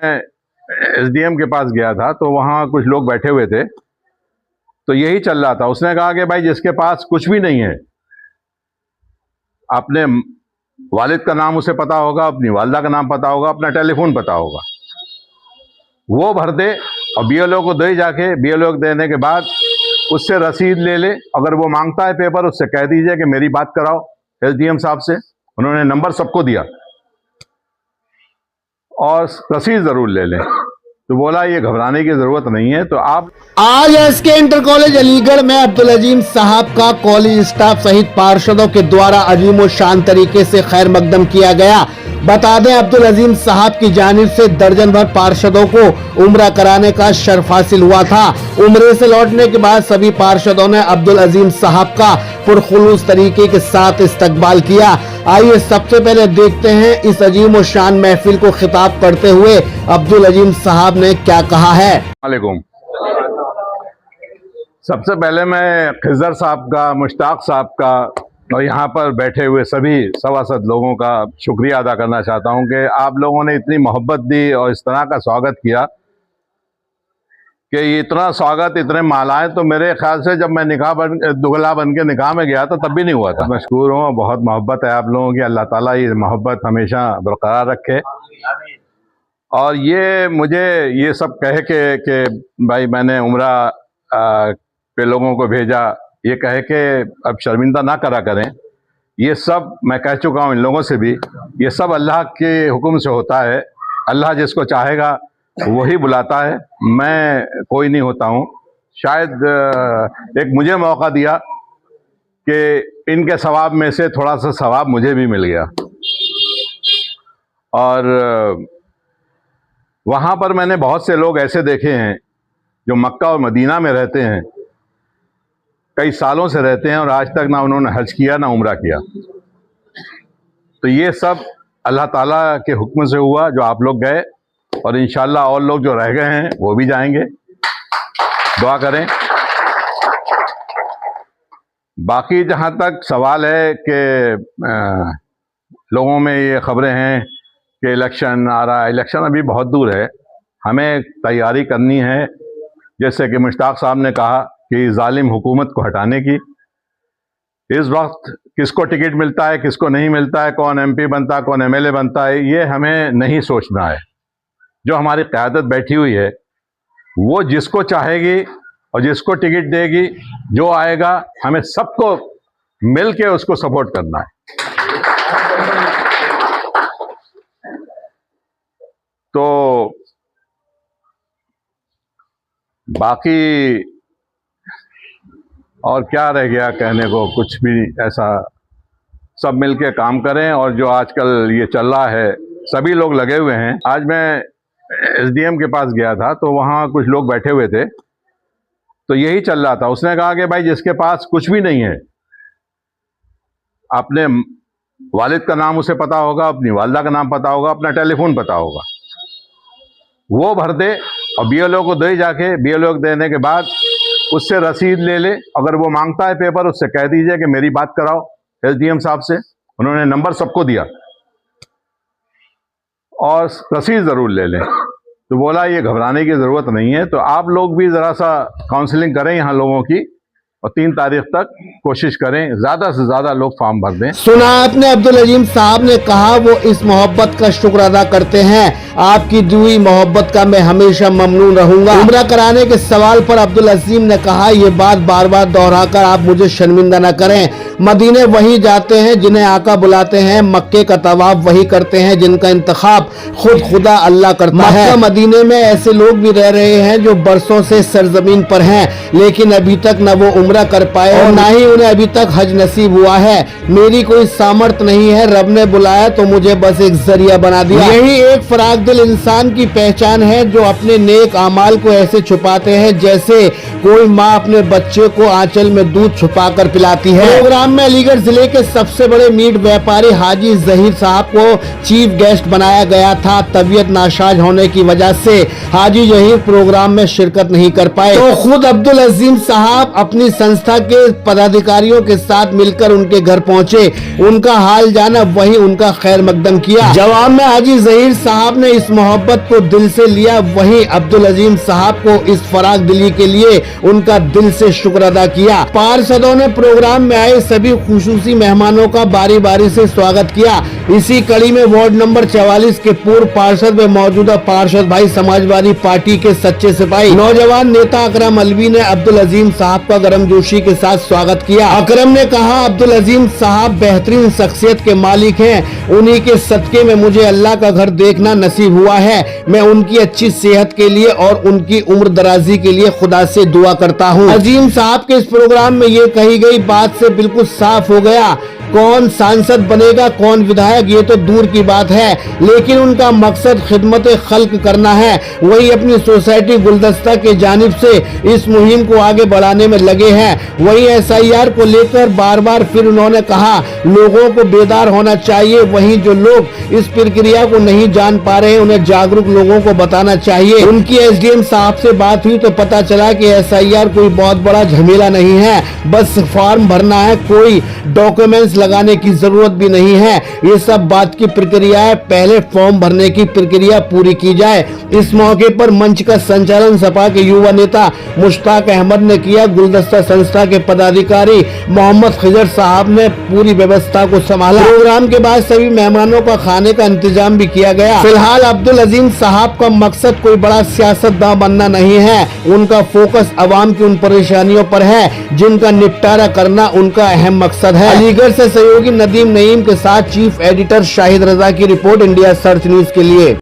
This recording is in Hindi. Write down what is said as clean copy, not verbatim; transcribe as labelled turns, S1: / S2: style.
S1: एसडीएम के पास गया था तो वहाँ कुछ लोग बैठे हुए थे, तो यही चल रहा था। उसने कहा कि भाई जिसके पास कुछ भी नहीं है, अपने वालिद का नाम उसे पता होगा, अपनी वालदा का नाम पता होगा, अपना टेलीफोन पता होगा, वो भर दे और बीएलओ को दे जाके, बीएलओ को देने के बाद उससे रसीद ले ले। अगर वो मांगता है पेपर, उससे कह दीजिए कि मेरी बात कराओ एसडीएम साहब से। उन्होंने नंबर सबको दिया और रसीद जरूर ले लें। तो बोला ये घबराने की जरूरत नहीं है। तो आप
S2: आज एसके इंटर कॉलेज अलीगढ़ में अब्दुल अजीम साहब का कॉलेज स्टाफ सहित पार्षदों के द्वारा अजीम और शान तरीके से खैर मकदम किया गया। बता दें, अब्दुल अजीम साहब की जानिब से दर्जन भर पार्षदों को उम्रा कराने का शर्फ हासिल हुआ था। उम्रे से लौटने के बाद सभी पार्षदों ने अब्दुल अजीम साहब का पुरखुलूस तरीके के साथ इस्तकबाल किया। आइए सबसे पहले देखते हैं इस अजीम और शान महफिल को खिताब करते हुए अब्दुल अजीम साहब ने क्या कहा है।
S1: वालेकुम। सबसे पहले मैं खिज़र साहब का, मुश्ताक साहब का और यहाँ पर बैठे हुए सभी सभासद लोगों का शुक्रिया अदा करना चाहता हूँ कि आप लोगों ने इतनी मोहब्बत दी और इस तरह का स्वागत किया कि इतना स्वागत, इतने मालाएं तो मेरे ख्याल से जब मैं दुगला बन के निकाह में गया था तब भी नहीं हुआ था। मशकूर हूँ, बहुत मोहब्बत है आप लोगों की। अल्लाह ताला ये मोहब्बत हमेशा बरकरार रखे। और ये मुझे ये सब कह के भाई मैंने उम्रा पे लोगों को भेजा, ये कहे कि अब शर्मिंदा ना करा करें, ये सब मैं कह चुका हूँ इन लोगों से भी। ये सब अल्लाह के हुक्म से होता है। अल्लाह जिसको चाहेगा वही बुलाता है, मैं कोई नहीं होता हूँ। शायद एक मुझे मौका दिया कि इनके सवाब में से थोड़ा सा सवाब मुझे भी मिल गया। और वहाँ पर मैंने बहुत से लोग ऐसे देखे हैं जो मक्का और मदीना में रहते हैं, कई सालों से रहते हैं और आज तक ना उन्होंने हज किया ना उम्रा किया। तो ये सब अल्लाह ताला के हुक्म से हुआ जो आप लोग गए, और इंशाल्लाह और लोग जो रह गए हैं वो भी जाएंगे। दुआ करें। बाकी जहाँ तक सवाल है कि लोगों में ये खबरें हैं कि इलेक्शन आ रहा है, इलेक्शन अभी बहुत दूर है, हमें तैयारी करनी है। जैसे कि मुश्ताक साहब ने कहा कि जालिम हुकूमत को हटाने की। इस वक्त किसको टिकट मिलता है, किसको नहीं मिलता है, कौन एमपी बनता है, कौन एमएलए बनता है, ये हमें नहीं सोचना है। जो हमारी क़यादत बैठी हुई है वो जिसको चाहेगी और जिसको टिकट देगी, जो आएगा, हमें सबको मिल के उसको सपोर्ट करना है। तो बाकी और क्या रह गया कहने को, कुछ भी ऐसा। सब मिलके काम करें। और जो आजकल ये चल रहा है, सभी लोग लगे हुए हैं। आज मैं एसडीएम के पास गया था तो वहाँ कुछ लोग बैठे हुए थे, तो यही चल रहा था। उसने कहा कि भाई जिसके पास कुछ भी नहीं है, अपने वालिद का नाम उसे पता होगा, अपनी वालदा का नाम पता होगा, अपना टेलीफोन पता होगा, वो भर दे और बीएलओ को दे जाके, बीएलओ को देने के बाद उससे रसीद ले ले। अगर वो मांगता है पेपर, उससे कह दीजिए कि मेरी बात कराओ एसडीएम साहब से। उन्होंने नंबर सबको दिया और रसीद ज़रूर ले लें। तो बोला ये घबराने की ज़रूरत नहीं है। तो आप लोग भी ज़रा सा काउंसलिंग करें यहाँ लोगों की, और 3 तारीख तक कोशिश करें ज़्यादा से ज़्यादा लोग फॉर्म भर दें।
S2: सुना आपने, अब्दुल अजीम साहब ने कहा वो इस मोहब्बत का शुक्र अदा करते हैं। आपकी दी हुई मोहब्बत का मैं हमेशा ममनून रहूंगा। उम्रा कराने के सवाल पर अब्दुल अजीम ने कहा, ये बात बार बार दोहराकर आप मुझे शर्मिंदा न करें। मदीने वही जाते हैं जिन्हें आका बुलाते हैं, मक्के का तवाफ वही करते हैं जिनका इंतखाब खुद खुदा अल्लाह करता है। मदीने में ऐसे लोग भी रह रहे हैं जो बरसों से सरजमीन पर हैं, लेकिन अभी तक न वो उम्रा कर पाए और ना ही उन्हें अभी तक हज नसीब हुआ है। मेरी कोई सामर्थ नहीं है, रब ने बुलाया तो मुझे बस एक जरिया बना दिया। यही एक फराग दिल इंसान की पहचान है जो अपने नेक अमाल को ऐसे छुपाते हैं जैसे कोई माँ अपने बच्चे को आंचल में दूध छुपाकर पिलाती है। प्रोग्राम में अलीगढ़ जिले के सबसे बड़े मीट व्यापारी हाजी जहीर साहब को चीफ गेस्ट बनाया गया था। तबीयत नासाज होने की वजह से हाजी जहीर प्रोग्राम में शिरकत नहीं कर पाए, तो खुद अब्दुल अजीम साहब अपनी संस्था के पदाधिकारियों के साथ मिलकर उनके घर पहुंचे, उनका हाल जाना, वही उनका खैर मकदम किया। जवाब में हाजी जहीर साहब ने इस मोहब्बत को दिल से लिया, वही अब्दुल अजीम साहब को इस फराग दिली के लिए उनका दिल से शुक्र अदा किया। पार्षदों ने प्रोग्राम में आए सभी खुसूसी मेहमानों का बारी बारी से स्वागत किया। इसी कड़ी में वार्ड नंबर 44 के पूर्व पार्षद व मौजूदा पार्षद भाई समाजवादी पार्टी के सच्चे सिपाही नौजवान नेता अकरम अलवी ने अब्दुल अजीम साहब का गर्मजोशी के साथ स्वागत किया। अकरम ने कहा, अब्दुल अजीम साहब बेहतरीन शख्सियत के मालिक हैं, उन्हीं के सदके में मुझे अल्लाह का घर देखना नसीब हुआ है। मैं उनकी अच्छी सेहत के लिए और उनकी उम्र दराजी के लिए खुदा से दुआ करता हूँ। अजीम साहब के इस प्रोग्राम में ये कही गई बात से बिल्कुल साफ हो गया, कौन सांसद बनेगा कौन विधायक ये तो दूर की बात है, लेकिन उनका मकसद खिदमत खल्क करना है। वही अपनी सोसाइटी गुलदस्ता के जानिब से इस मुहिम को आगे बढ़ाने में लगे हैं। वही SIR को लेकर बार बार फिर उन्होंने कहा, लोगों को बेदार होना चाहिए। वहीं जो लोग इस प्रक्रिया को नहीं जान पा रहे उन्हें जागरूक लोगों को बताना चाहिए। उनकी SDM साहब से बात हुई तो पता चला कि SIR कोई बहुत बड़ा झमेला नहीं है, बस फॉर्म भरना है, कोई डॉक्यूमेंट्स लगाने की जरूरत भी नहीं है। ये सब बात की प्रक्रिया है, पहले फॉर्म भरने की प्रक्रिया पूरी की जाए। इस मौके पर मंच का संचालन सपा के युवा नेता मुश्ताक अहमद ने किया। गुलदस्ता संस्था के पदाधिकारी मोहम्मद खिजर साहब ने पूरी व्यवस्था को संभाला। प्रोग्राम के बाद सभी मेहमानों का खाने का इंतजाम भी किया गया। फिलहाल अब्दुल अजीम साहब का मकसद कोई बड़ा सियासतदान बनना नहीं है, उनका फोकस अवाम की उन परेशानियों पर है जिनका निपटारा करना उनका अहम मकसद है। अलीगढ़ से सहयोगी नदीम नईम के साथ चीफ एडिटर शाहिद रजा की रिपोर्ट, इंडिया सर्च न्यूज के लिए।